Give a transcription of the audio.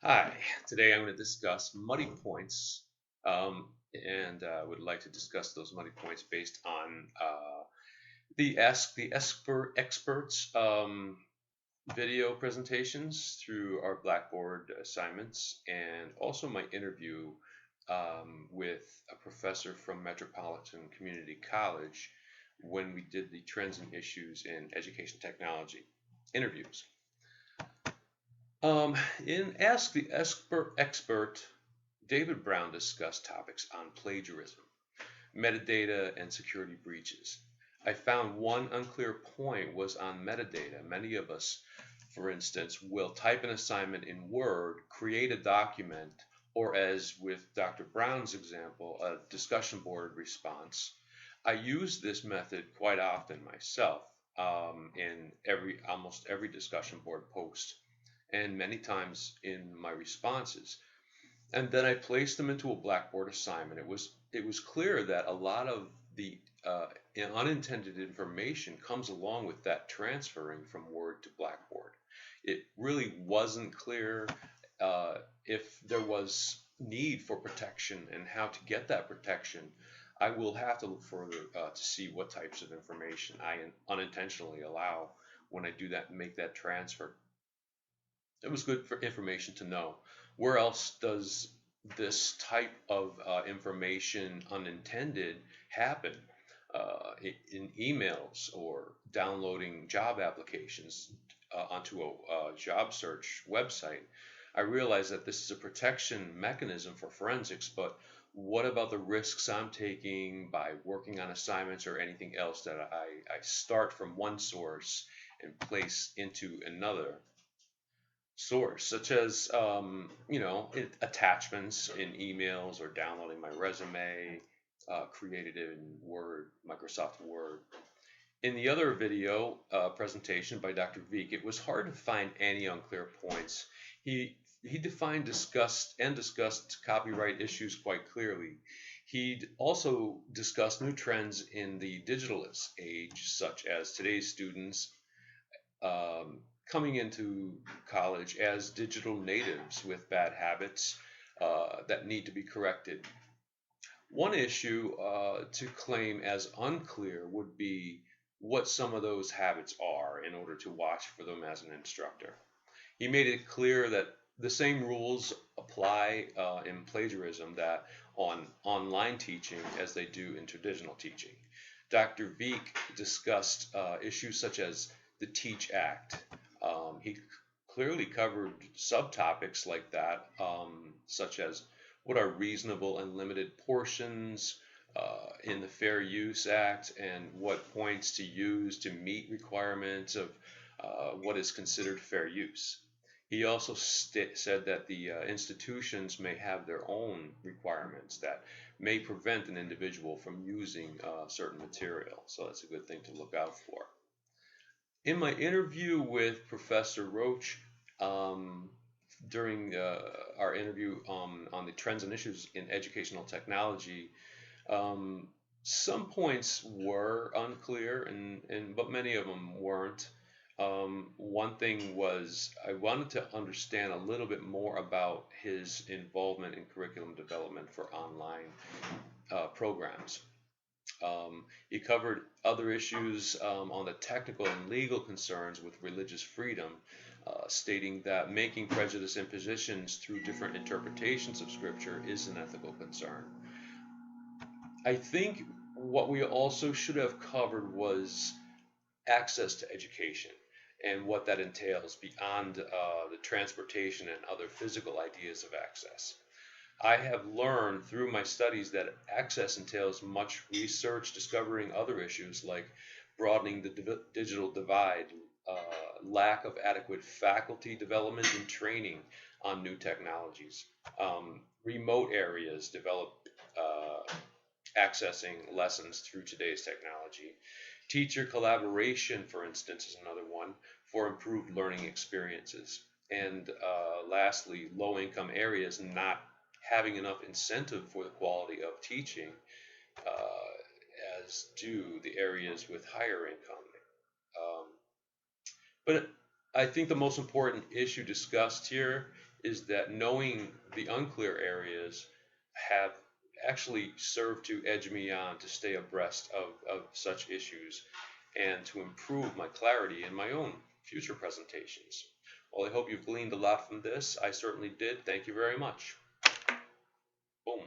Hi, today I'm going to discuss muddy points, and would like to discuss those muddy points based on the Ask the Experts video presentations through our Blackboard assignments, and also my interview with a professor from Metropolitan Community College when we did the Trends and Issues in Education Technology interviews. In Ask the Expert, David Brown discussed topics on plagiarism, metadata, and security breaches. I found one unclear point was on metadata. Many of us, for instance, will type an assignment in Word, create a document, or as with Dr. Brown's example, a discussion board response. I use this method quite often myself in almost every discussion board post and many times in my responses. And then I placed them into a Blackboard assignment. It was clear that a lot of the unintended information comes along with that transferring from Word to Blackboard. It really wasn't clear if there was need for protection and how to get that protection. I will have to look further to see what types of information I unintentionally allow when I do that, make that transfer. It was good for information to know. Where else does this type of information unintended happen? In emails or downloading job applications onto a job search website. I realize that this is a protection mechanism for forensics, but what about the risks I'm taking by working on assignments or anything else that I start from one source and place into another source, such as attachments in emails or downloading my resume created in Word, Microsoft Word. In the other video presentation by Dr. Veak, it was hard to find any unclear points. He defined, discussed copyright issues quite clearly. He also discussed new trends in the digitalist age, such as today's students um, coming into college as digital natives with bad habits that need to be corrected. One issue to claim as unclear would be what some of those habits are in order to watch for them as an instructor. He made it clear that the same rules apply in plagiarism that on online teaching as they do in traditional teaching. Dr. Veak discussed issues such as the Teach Act. He clearly covered subtopics like that, such as what are reasonable and limited portions in the Fair Use Act and what points to use to meet requirements of what is considered fair use. He also said that the institutions may have their own requirements that may prevent an individual from using certain material. So that's a good thing to look out for. In my interview with Professor Roche, um, during our interview on the trends and issues in educational technology, um, some points were unclear, but many of them weren't. One thing was I wanted to understand a little bit more about his involvement in curriculum development for online programs. He covered other issues on the technical and legal concerns with religious freedom, stating that making prejudice impositions through different interpretations of Scripture is an ethical concern. I think what we also should have covered was access to education and what that entails beyond the transportation and other physical ideas of access. I have learned through my studies that access entails much research, discovering other issues like broadening the digital divide, lack of adequate faculty development and training on new technologies, remote areas develop accessing lessons through today's technology. Teacher collaboration, for instance, is another one for improved learning experiences. And lastly, low income areas not having enough incentive for the quality of teaching as do the areas with higher income. Um, but I think the most important issue discussed here is that knowing the unclear areas have actually served to edge me on to stay abreast of such issues and to improve my clarity in my own future presentations. Well, I hope you've gleaned a lot from this. I certainly did. Thank you very much. Boom.